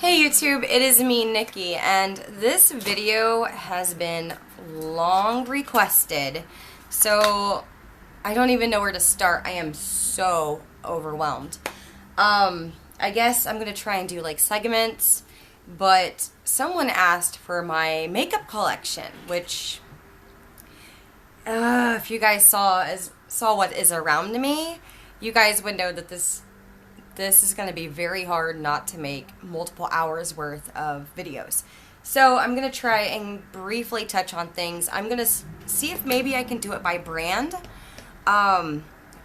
Hey YouTube, it is me, Nikki, and this video has been long requested, so I don't even know where to start. I am so overwhelmed. I guess I'm going to try and do like segments, but someone asked for my makeup collection, which if you guys saw what is around me, you guys would know that this is going to be very hard not to make multiple hours worth of videos. So I'm going to try and briefly touch on things. I'm going to see if maybe I can do it by brand,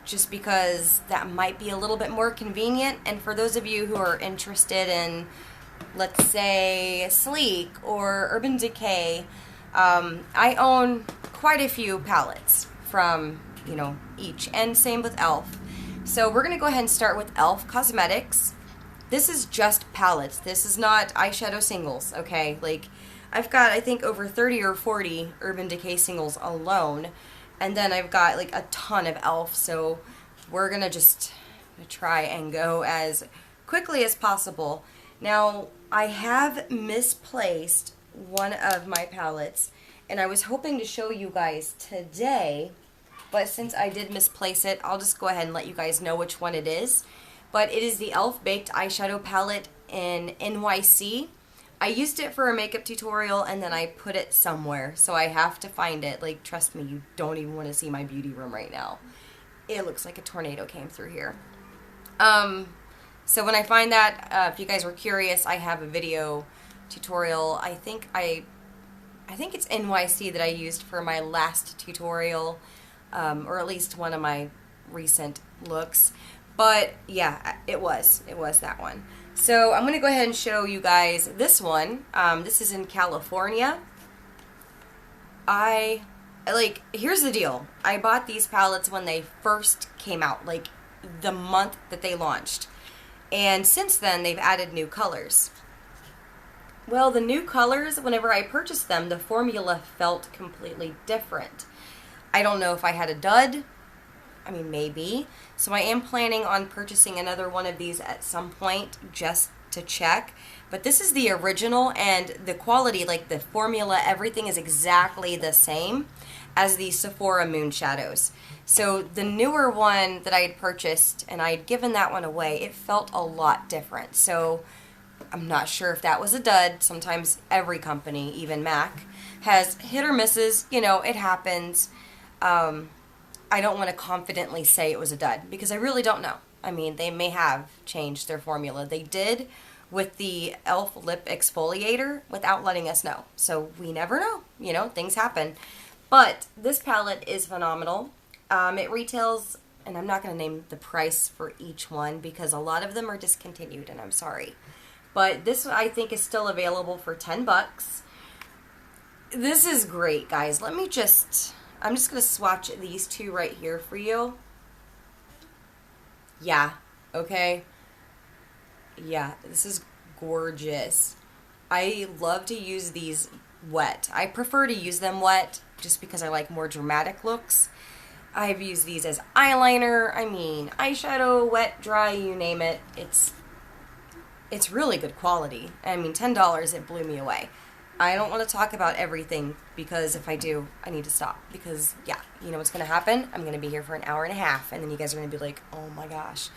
just because that might be a little bit more convenient. And for those of you who are interested in, let's say, Sleek or Urban Decay, I own quite a few palettes from, each, and same with e.l.f. So we're going to go ahead and start with e.l.f. Cosmetics. This is just palettes. This is not eyeshadow singles, okay? Like, I've got, I think, over 30 or 40 Urban Decay singles alone. And then I've got, like, a ton of e.l.f. So we're going to just try and go as quickly as possible. Now, I have misplaced one of my palettes, and I was hoping to show you guys today. But since I did misplace it, I'll just go ahead and let you guys know which one it is. But it is the e.l.f. Baked Eyeshadow Palette in NYC. I used it for a makeup tutorial and then I put it somewhere. So I have to find it. Like, trust me, you don't even want to see my beauty room right now. It looks like a tornado came through here. So when I find that, if you guys were curious, I have a video tutorial. I think it's NYC that I used for my last tutorial. Or at least one of my recent looks. But yeah, it was that one. So I'm going to go ahead and show you guys this one. This is in California. Here's the deal. I bought these palettes when they first came out, like the month that they launched. And since then, they've added new colors. Well, the new colors, whenever I purchased them, the formula felt completely different. I don't know if I had a dud. I mean, maybe. So I am planning on purchasing another one of these at some point just to check. But this is the original, and the quality, like the formula, everything is exactly the same as the Sephora Moon Shadows. So the newer one that I had purchased, and I had given that one away, it felt a lot different. So I'm not sure if that was a dud. Sometimes every company, even MAC, has hit or misses. It happens. I don't want to confidently say it was a dud because I really don't know. I mean, they may have changed their formula. They did with the e.l.f. lip exfoliator without letting us know. So we never know. Things happen. But this palette is phenomenal. It retails, and I'm not going to name the price for each one because a lot of them are discontinued, and I'm sorry. But this, I think, is still available for $10. This is great, guys. I'm just going to swatch these two right here for you. Yeah, okay. Yeah, this is gorgeous. I love to use these wet. I prefer to use them wet just because I like more dramatic looks. I've used these as eyeliner, eyeshadow, wet, dry, you name it. It's really good quality. I mean, $10, it blew me away. I don't want to talk about everything because if I do, I need to stop. Because, yeah, you know what's going to happen? I'm going to be here for an hour and a half, and then you guys are going to be like, oh my gosh.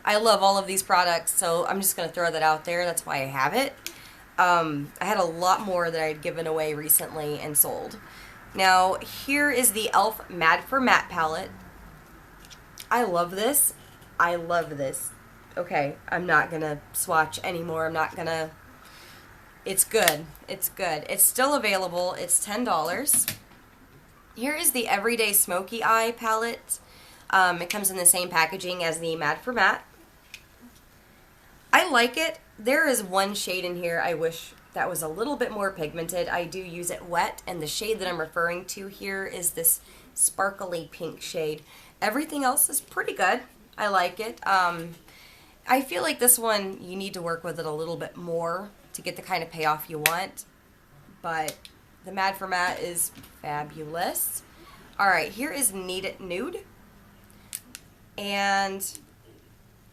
I love all of these products, so I'm just going to throw that out there. That's why I have it. I had a lot more that I had given away recently and sold. Now, here is the e.l.f. Mad for Matte palette. I love this. I love this. Okay, I'm not going to swatch anymore. I'm not going to... It's good. It's good. It's still available. It's $10. Here is the Everyday Smokey Eye palette. It comes in the same packaging as the Mad for Matte. I like it. There is one shade in here I wish that was a little bit more pigmented. I do use it wet, and the shade that I'm referring to here is this sparkly pink shade. Everything else is pretty good. I like it. I feel like this one, you need to work with it a little bit more to get the kind of payoff you want, but the Mad for Matte is fabulous. Alright, here is Nude, and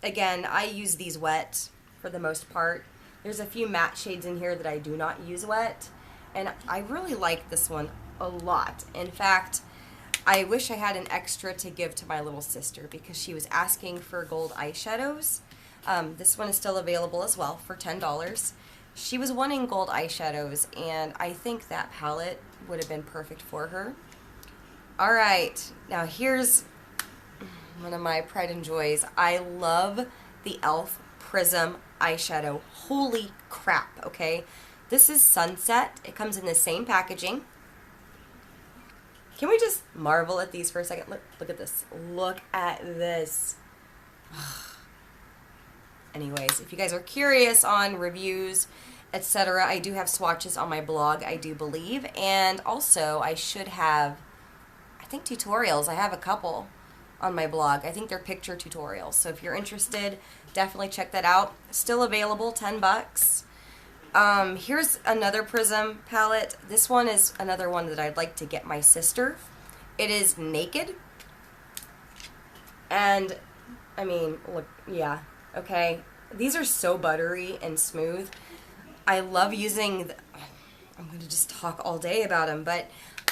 again, I use these wet for the most part. There's a few matte shades in here that I do not use wet, and I really like this one a lot. In fact, I wish I had an extra to give to my little sister because she was asking for gold eyeshadows. This one is still available as well for $10. She was wanting gold eyeshadows, and I think that palette would have been perfect for her. All right, now here's one of my pride and joys. I love the e.l.f. Prism eyeshadow. Holy crap, okay? This is Sunset. It comes in the same packaging. Can we just marvel at these for a second? Look at this. Look at this. Anyways, if you guys are curious on reviews, etc., I do have swatches on my blog, I do believe. And also, I should have, I think, tutorials. I have a couple on my blog. I think they're picture tutorials. So if you're interested, definitely check that out. Still available, 10 bucks. Here's another Prism palette. This one is another one that I'd like to get my sister. It is Naked. And, I mean, look, yeah, okay. These are so buttery and smooth. I love using, I'm going to just talk all day about them, but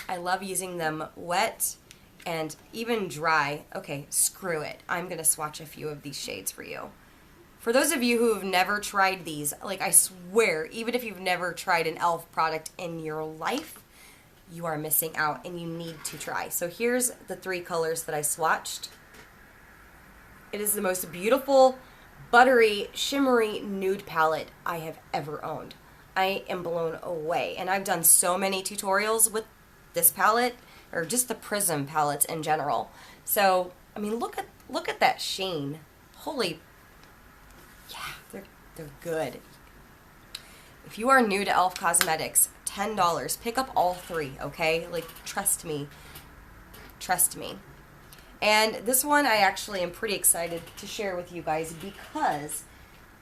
I love using them wet and even dry. Okay, screw it. I'm going to swatch a few of these shades for you. For those of you who have never tried these, like I swear, even if you've never tried an e.l.f. product in your life, you are missing out and you need to try. So here's the 3 colors that I swatched. It is the most beautiful, buttery, shimmery nude palette I have ever owned. I am blown away. And I've done so many tutorials with this palette, or just the Prism palettes in general. So, I mean, look at that sheen. Holy, yeah, they're good. If you are new to e.l.f. Cosmetics, $10. Pick up all 3, okay? Like, trust me. Trust me. And this one I actually am pretty excited to share with you guys because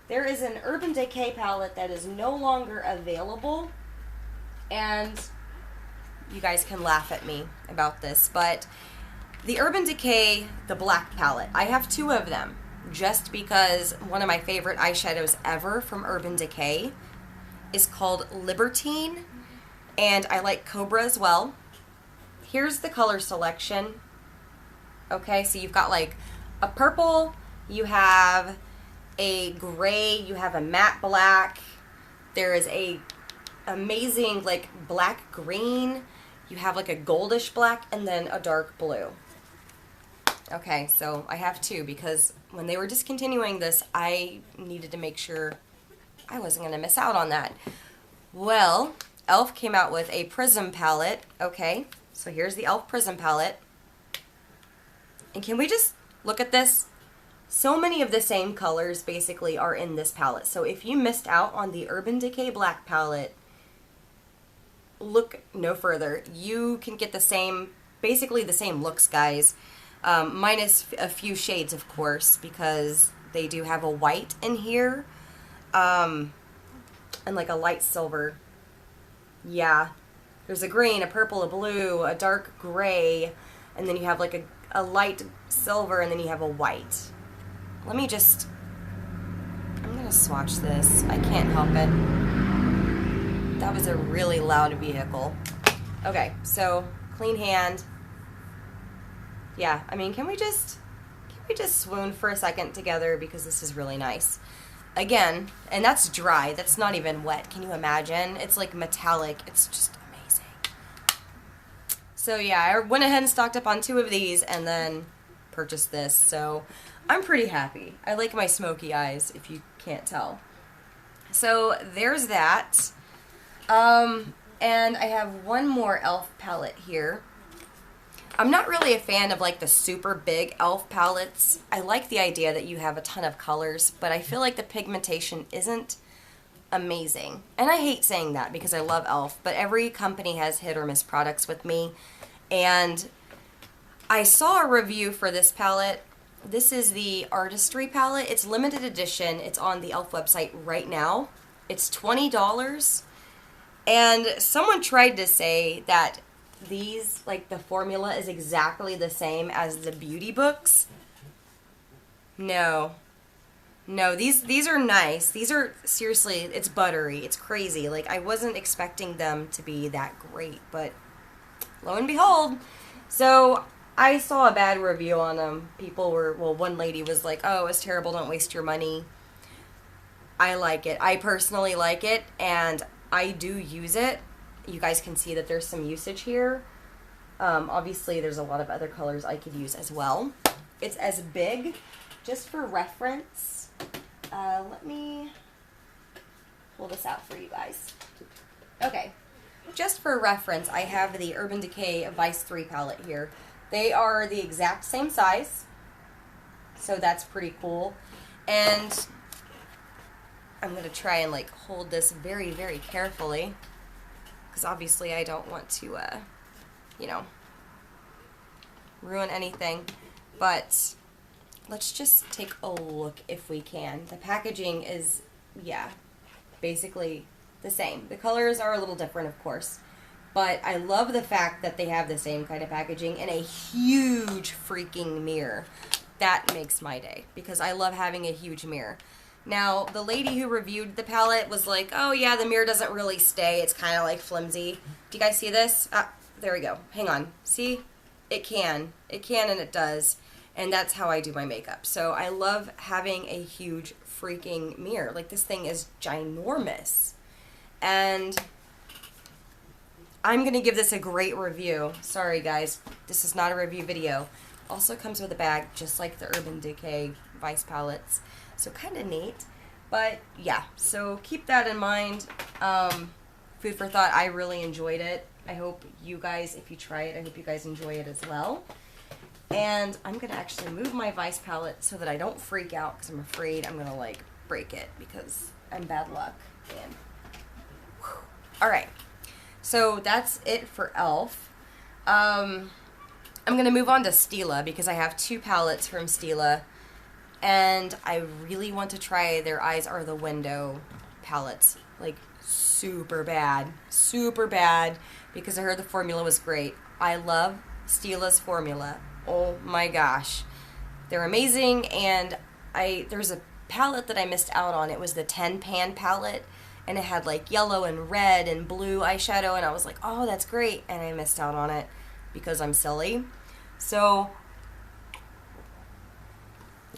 there is an Urban Decay palette that is no longer available. And you guys can laugh at me about this, but the Urban Decay, the black palette, I have 2 of them just because one of my favorite eyeshadows ever from Urban Decay is called Libertine, and I like Cobra as well. Here's the color selection. Okay, so you've got like a purple, you have a gray, you have a matte black, there is a amazing like black green, you have like a goldish black, and then a dark blue. Okay, so I have 2 because when they were discontinuing this, I needed to make sure I wasn't going to miss out on that. Well, e.l.f. came out with a Prism palette. Okay, so here's the e.l.f. Prism palette. And can we just look at this? So many of the same colors basically are in this palette. So if you missed out on the Urban Decay Black palette, look no further. You can get the same, basically the same looks, guys. Minus a few shades, of course, because they do have a white in here. And like a light silver. Yeah. There's a green, a purple, a blue, a dark gray, and then you have like a light silver, and then you have a white. Let me just, I'm going to swatch this. I can't help it. That was a really loud vehicle. Okay, so clean hand. Yeah, I mean, can we just swoon for a second together because this is really nice. Again, and that's dry. That's not even wet. Can you imagine? It's like metallic. It's just amazing. So yeah, I went ahead and stocked up on 2 of these and then purchased this. So I'm pretty happy. I like my smoky eyes, if you can't tell. So there's that. And I have one more e.l.f. palette here. I'm not really a fan of like the super big e.l.f. palettes. I like the idea that you have a ton of colors, but I feel like the pigmentation isn't amazing. And I hate saying that because I love e.l.f., but every company has hit or miss products with me. And I saw a review for this palette. This is the Artistry Palette. It's limited edition. It's on the e.l.f. website right now. It's $20. And someone tried to say that these, like the formula is exactly the same as the beauty books. No. No, these are nice. These are, seriously, it's buttery. It's crazy. Like, I wasn't expecting them to be that great, but lo and behold. So, I saw a bad review on them. People were, well, one lady was like, oh, it's terrible, don't waste your money. I like it. I personally like it, and I do use it. You guys can see that there's some usage here. Obviously, there's a lot of other colors I could use as well. It's as big, just for reference. Let me pull this out for you guys. Okay, just for reference, I have the Urban Decay Vice 3 palette here. They are the exact same size, so that's pretty cool. And I'm going to try and like hold this very, very carefully, because obviously I don't want to, you know, ruin anything. But let's just take a look if we can. The packaging is, yeah, basically the same. The colors are a little different, of course. But I love the fact that they have the same kind of packaging and a huge freaking mirror. That makes my day, because I love having a huge mirror. Now, the lady who reviewed the palette was like, oh yeah, the mirror doesn't really stay. It's kind of like flimsy. Do you guys see this? Ah, there we go. Hang on. See? It can. It can and it does. And that's how I do my makeup. So I love having a huge freaking mirror. Like, this thing is ginormous. And I'm going to give this a great review. Sorry, guys. This is not a review video. Also comes with a bag, just like the Urban Decay Vice palettes. So kind of neat. But, yeah. So keep that in mind. Food for thought. I really enjoyed it. I hope you guys, if you try it, I hope you guys enjoy it as well. And I'm going to actually move my Vice palette so that I don't freak out, because I'm afraid I'm going to, like, break it because I'm bad luck. And alright. So that's it for e.l.f. I'm going to move on to Stila, because I have two palettes from Stila. And I really want to try their Eyes Are the Window palettes. Like, super bad. Super bad. Because I heard the formula was great. I love Stila's formula. Oh my gosh. They're amazing, and there's a palette that I missed out on. It was the 10 pan palette, and it had like yellow and red and blue eyeshadow, and I was like, oh, that's great, and I missed out on it because I'm silly. So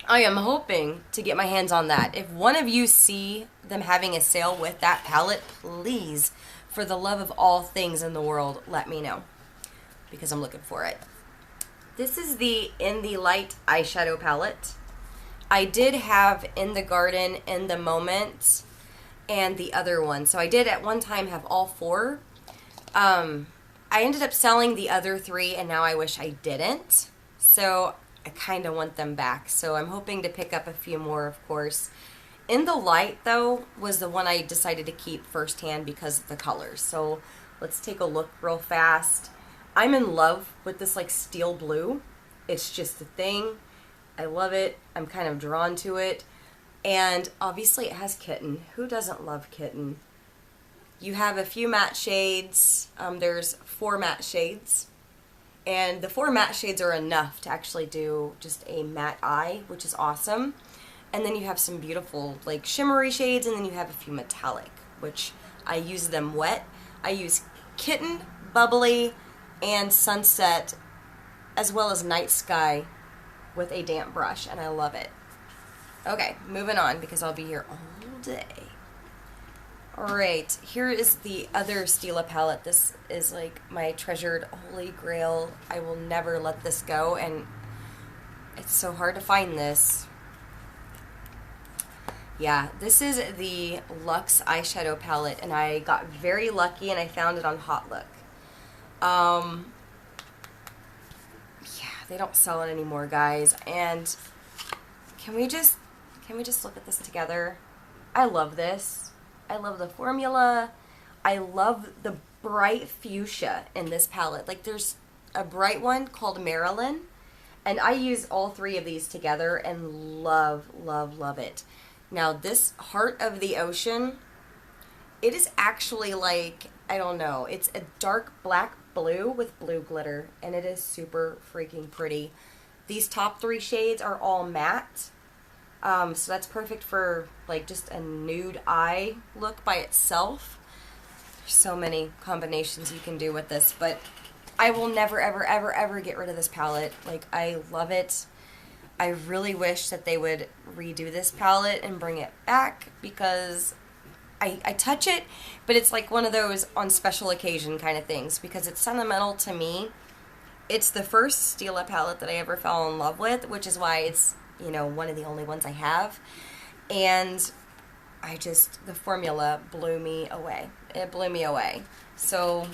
I am hoping to get my hands on that. If one of you see them having a sale with that palette, please, for the love of all things in the world, let me know, because I'm looking for it. This is the In the Light eyeshadow palette. I did have In the Garden, In the Moment, and the other one. So I did at one time have all four. I ended up selling the other three, and now I wish I didn't. So I kind of want them back. So I'm hoping to pick up a few more, of course. In the Light, though, was the one I decided to keep firsthand because of the colors. So let's take a look real fast. I'm in love with this like steel blue. It's just a thing. I love it. I'm kind of drawn to it. And obviously it has kitten. Who doesn't love kitten? You have a few matte shades. There's 4 matte shades. And the 4 matte shades are enough to actually do just a matte eye, which is awesome. And then you have some beautiful like shimmery shades, and then you have a few metallic, which I use them wet. I use Kitten, Bubbly, and Sunset, as well as Night Sky with a damp brush, and I love it. Okay, moving on, because I'll be here all day. Alright, here is the other Stila palette. This is like my treasured holy grail. I will never let this go, and it's so hard to find this. Yeah, this is the Lux Eyeshadow Palette, and I got very lucky, and I found it on Hot Look. Yeah, they don't sell it anymore, guys. And can we just look at this together? I love this. I love the formula. I love the bright fuchsia in this palette. Like, there's a bright one called Marilyn, and I use all 3 of these together and love, love, love it. Now, this Heart of the Ocean, it is actually like, I don't know, it's a dark black blue with blue glitter, and it is super freaking pretty. These top 3 shades are all matte. So that's perfect for like just a nude eye look by itself. There's so many combinations you can do with this, but I will never, ever, ever, ever get rid of this palette. Like, I love it. I really wish that they would redo this palette and bring it back, because I touch it, but it's like one of those on special occasion kind of things, because it's sentimental to me. It's the first Stila palette that I ever fell in love with, which is why it's, you know, one of the only ones I have. And the formula blew me away. It blew me away. So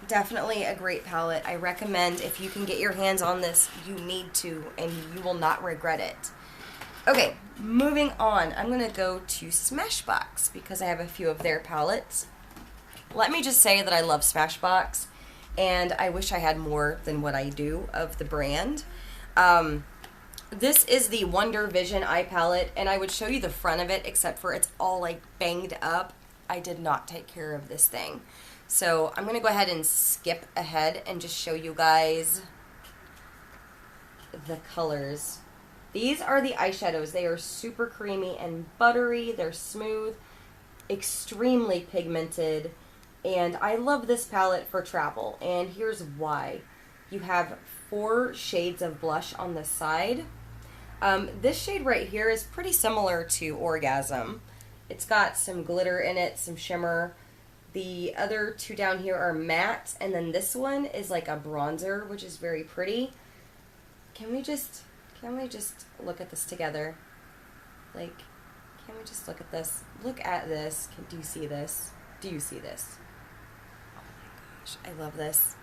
definitely a great palette. I recommend, if you can get your hands on this, you need to, and you will not regret it. Okay, moving on. I'm going to go to Smashbox because I have a few of their palettes. Let me just say that I love Smashbox, and I wish I had more than what I do of the brand. This is the Wonder Vision eye palette, and I would show you the front of it, except for it's all like banged up. I did not take care of this thing. So I'm going to go ahead and skip ahead and just show you guys the colors. These are the eyeshadows. They are super creamy and buttery. They're smooth, extremely pigmented, and I love this palette for travel, and here's why. You have 4 shades of blush on the side. This shade right here is pretty similar to Orgasm. It's got some glitter in it, some shimmer. The other 2 down here are matte, and then this one is like a bronzer, which is very pretty. Can we just look at this together? Like, can we just look at this? Look at this. Do you see this? Do you see this? Oh my gosh, I love this.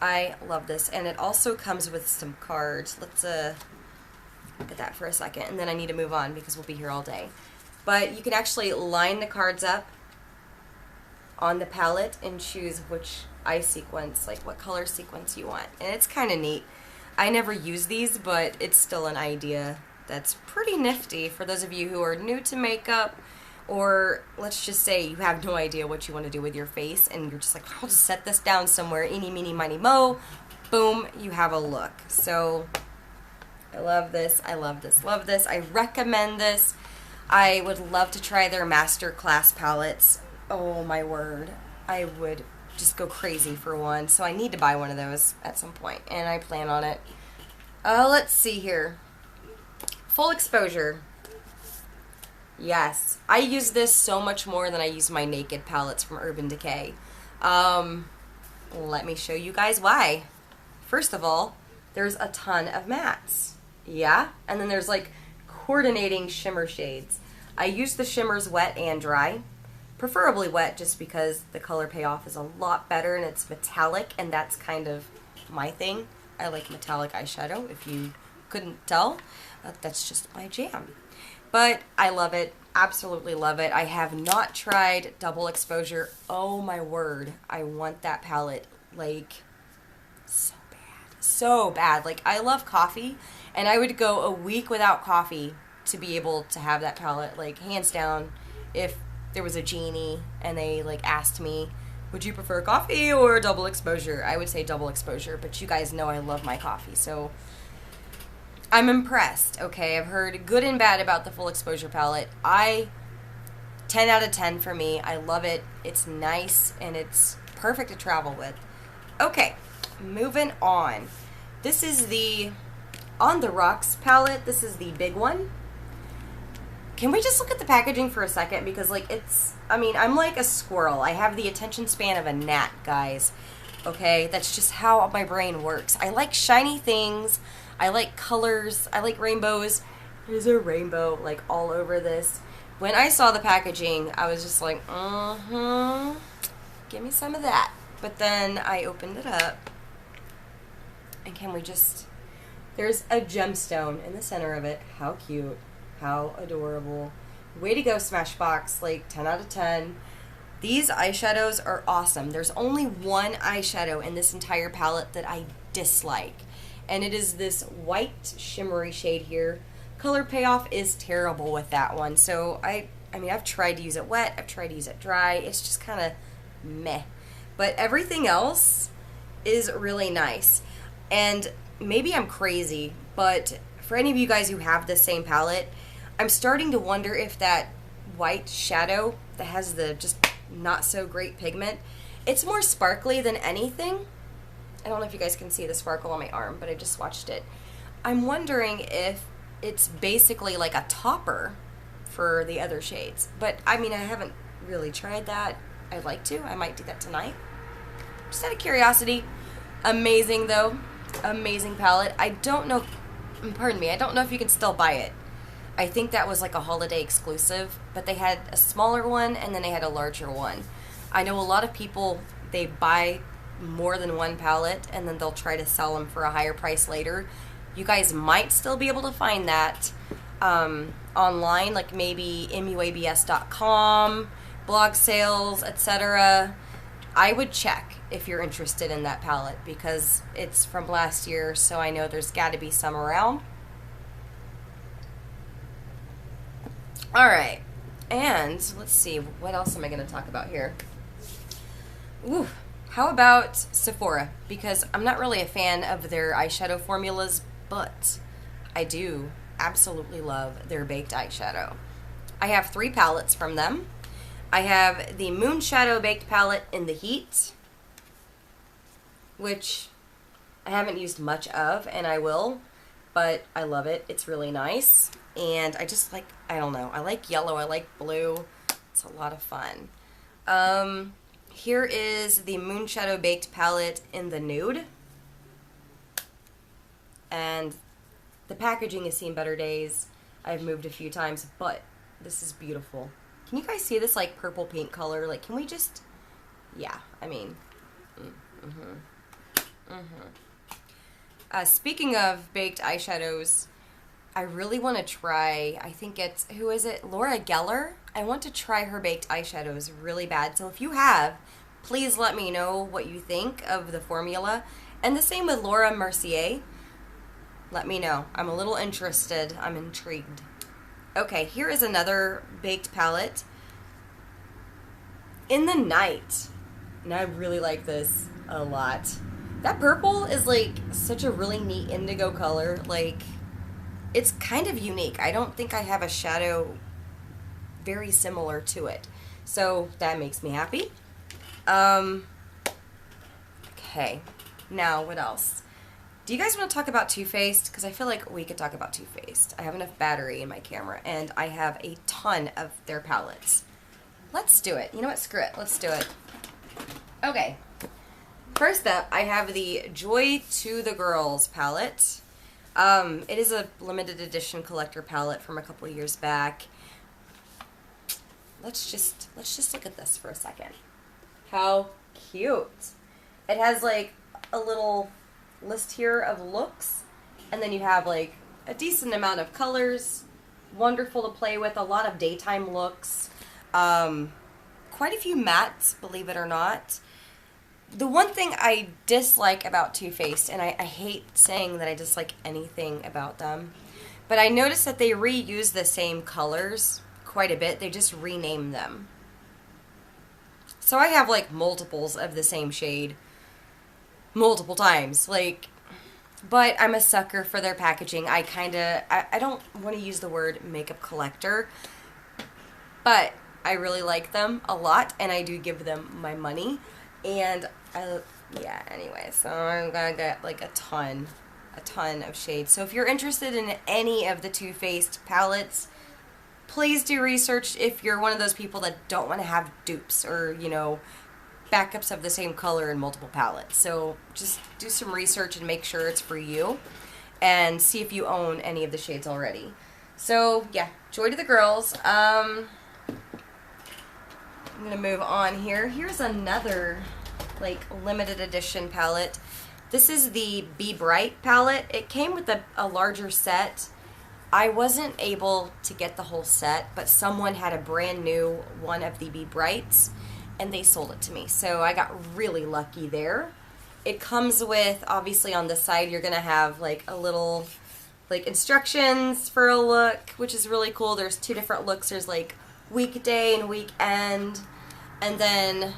I love this, and it also comes with some cards. Let's look at that for a second, and then I need to move on because we'll be here all day. But you can actually line the cards up on the palette and choose which eye sequence, like what color sequence you want, and it's kind of neat. I never use these, but it's still an idea that's pretty nifty for those of you who are new to makeup, or let's just say you have no idea what you want to do with your face and you're just like, I'll just set this down somewhere, eeny, meeny, miny, mo, boom, you have a look. So I love this, I love this, love this. I recommend this. I would love to try their masterclass palettes. Oh my word, I would just go crazy for one. So I need to buy one of those at some point, and I plan on it. Let's see here. Full exposure. Yes, I use this so much more than I use my Naked palettes from Urban Decay. Let me show you guys why. First of all, there's a ton of mattes. Yeah, and then there's like coordinating shimmer shades. I use the shimmers wet and dry. Preferably wet, just because the color payoff is a lot better and it's metallic, and that's kind of my thing. I like metallic eyeshadow, if you couldn't tell. That's just my jam. But I love it, absolutely love it. I have not tried double exposure. Oh my word, I want that palette like so bad. So bad. Like, I love coffee, and I would go a week without coffee to be able to have that palette, like hands down. If there was a genie and they like asked me, would you prefer coffee or double exposure, I would say double exposure, but you guys know I love my coffee, so I'm impressed. Okay, I've heard good and bad about the full exposure palette. 10 out of 10 for me. I love it. It's nice and it's perfect to travel with. Okay, moving on. This is the On the Rocks palette. This is the big one. Can we just look at the packaging for a second? Because, like, I'm like a squirrel. I have the attention span of a gnat, guys. Okay? That's just how my brain works. I like shiny things. I like colors. I like rainbows. There's a rainbow, like, all over this. When I saw the packaging, I was just like, give me some of that. But then I opened it up. And can we just... There's a gemstone in the center of it. How cute. How adorable. Way to go, Smashbox. Like, 10 out of 10. These eyeshadows are awesome. There's only one eyeshadow in this entire palette that I dislike, and it is this white shimmery shade here. Color payoff is terrible with that one. So I've tried to use it wet. I've tried to use it dry. It's just kind of meh. But everything else is really nice. And maybe I'm crazy, but for any of you guys who have the same palette, I'm starting to wonder if that white shadow that has the just not so great pigment, it's more sparkly than anything. I don't know if you guys can see the sparkle on my arm, but I just swatched it. I'm wondering if it's basically like a topper for the other shades. But I mean, I haven't really tried that. I'd like to. I might do that tonight. Just out of curiosity. Amazing though. Amazing palette. I don't know, pardon me, I don't know if you can still buy it. I think that was like a holiday exclusive, but they had a smaller one and then they had a larger one. I know a lot of people, they buy more than one palette and then they'll try to sell them for a higher price later. You guys might still be able to find that online, like maybe muabs.com, blog sales, etc. I would check if you're interested in that palette because it's from last year, so I know there's got to be some around. Alright, and let's see, what else am I going to talk about here? Ooh, how about Sephora? Because I'm not really a fan of their eyeshadow formulas, but I do absolutely love their baked eyeshadow. I have 3 palettes from them. I have the Moonshadow Baked Palette in the Heat, which I haven't used much of, and I will, but I love it. It's really nice. And I just like, I don't know, I like yellow, I like blue. It's a lot of fun. Here is the Moonshadow Baked Palette in the Nude. And the packaging has seen better days. I've moved a few times, but this is beautiful. Can you guys see this like purple pink color? Like, can we just, yeah, I mean, speaking of baked eyeshadows, I really want to try, I think it's, who is it? Laura Geller? I want to try her baked eyeshadows really bad. So if you have, please let me know what you think of the formula. And the same with Laura Mercier. Let me know. I'm a little interested. I'm intrigued. Okay, here is another baked palette. In the Night. And I really like this a lot. That purple is like such a really neat indigo color. Like, it's kind of unique. I don't think I have a shadow very similar to it. So that makes me happy. Okay, now what else? Do you guys want to talk about Too Faced? Because I feel like we could talk about Too Faced. I have enough battery in my camera, and I have a ton of their palettes. Let's do it. You know what? Screw it. Let's do it. Okay. First up, I have the Joy to the Girls palette. It is a limited edition collector palette from a couple years back. Let's just look at this for a second. How cute. It has like a little list here of looks, and then you have like a decent amount of colors. Wonderful to play with, a lot of daytime looks. Quite a few mattes, believe it or not. The one thing I dislike about Too Faced, and I hate saying that I dislike anything about them, but I noticed that they reuse the same colors quite a bit. They just rename them. So I have like multiples of the same shade multiple times, like, but I'm a sucker for their packaging. I don't want to use the word makeup collector, but I really like them a lot, and I do give them my money. And yeah, anyway, so I'm gonna get like a ton of shades. So if you're interested in any of the Too Faced palettes, please do research if you're one of those people that don't want to have dupes or, you know, backups of the same color in multiple palettes. So just do some research and make sure it's for you, and see if you own any of the shades already. So yeah, Joy to the Girls. I'm gonna move on here. Here's another like limited edition palette. This is the Be Bright palette. It came with a larger set. I wasn't able to get the whole set, but someone had a brand new one of the Be Brights, and they sold it to me. So I got really lucky there. It comes with, obviously on the side, you're gonna have like a little like instructions for a look, which is really cool. There's 2 different looks. There's like weekday and weekend, and then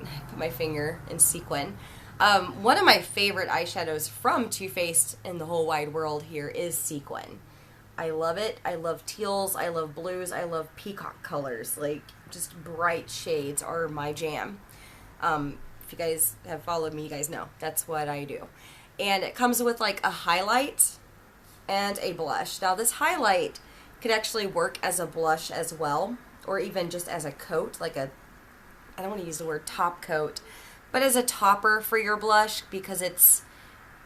I put my finger in sequin. One of my favorite eyeshadows from Too Faced in the whole wide world here is sequin. I love it. I love teals. I love blues. I love peacock colors. Like, just bright shades are my jam. If you guys have followed me, you guys know that's what I do. And it comes with like a highlight and a blush. Now this highlight could actually work as a blush as well, or even just as a coat, like a, I don't want to use the word top coat, but as a topper for your blush, because it's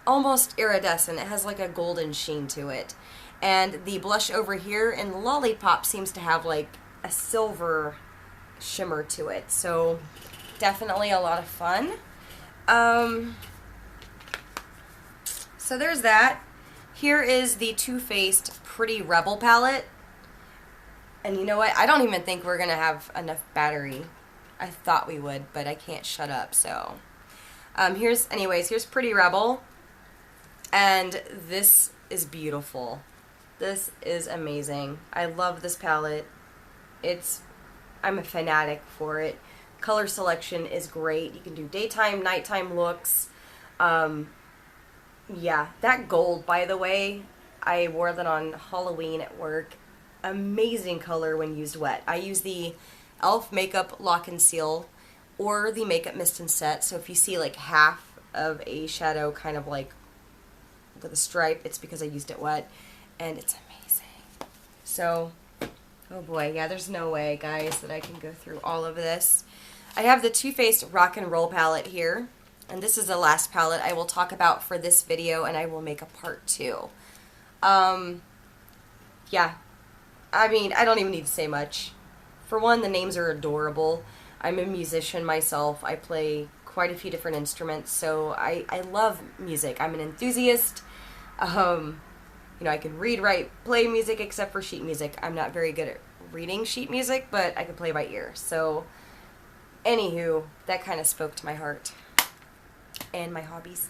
almost iridescent. It has like a golden sheen to it. And the blush over here in Lollipop seems to have like a silver shimmer to it. So definitely a lot of fun. So there's that. Here is the Too Faced Pretty Rebel palette. And you know what? I don't even think we're going to have enough battery. I thought we would, but I can't shut up, so. Here's Pretty Rebel. And this is beautiful. This is amazing. I love this palette. I'm a fanatic for it. Color selection is great. You can do daytime, nighttime looks. Yeah, that gold, by the way, I wore that on Halloween at work. Amazing color when used wet. I use the e.l.f. Makeup Lock and Seal or the Makeup Mist and Set. So if you see like half of a shadow kind of like with a stripe, it's because I used it wet. And it's amazing. So, oh boy, yeah, there's no way, guys, that I can go through all of this. I have the Too Faced Rock and Roll palette here. And this is the last palette I will talk about for this video, and I will make a part 2. Yeah. I mean, I don't even need to say much. For one, the names are adorable. I'm a musician myself. I play quite a few different instruments, so I love music. I'm an enthusiast. You know, I can read, write, play music except for sheet music. I'm not very good at reading sheet music, but I can play by ear. So, anywho, that kind of spoke to my heart and my hobbies.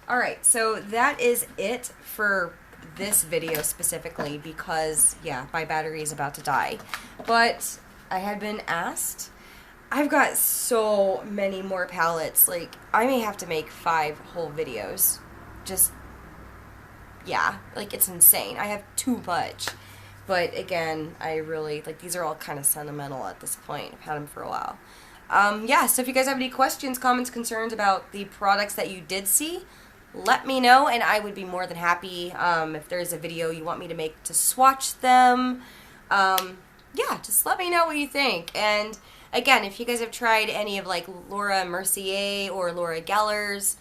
Alright, so that is it for this video specifically because, yeah, my battery is about to die. But I had been asked. I've got so many more palettes. Like, I may have to make 5 whole videos. Just, yeah, like, it's insane. I have too much. But again, I really, like, these are all kind of sentimental at this point. I've had them for a while. Yeah, so if you guys have any questions, comments, concerns about the products that you did see, let me know, and I would be more than happy if there's a video you want me to make to swatch them. Yeah, just let me know what you think. And again, if you guys have tried any of like Laura Mercier or Laura Geller's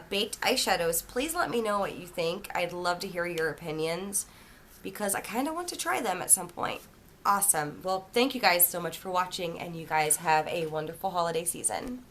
baked eyeshadows, please let me know what you think. I'd love to hear your opinions because I kind of want to try them at some point. Awesome. Well, thank you guys so much for watching, and you guys have a wonderful holiday season.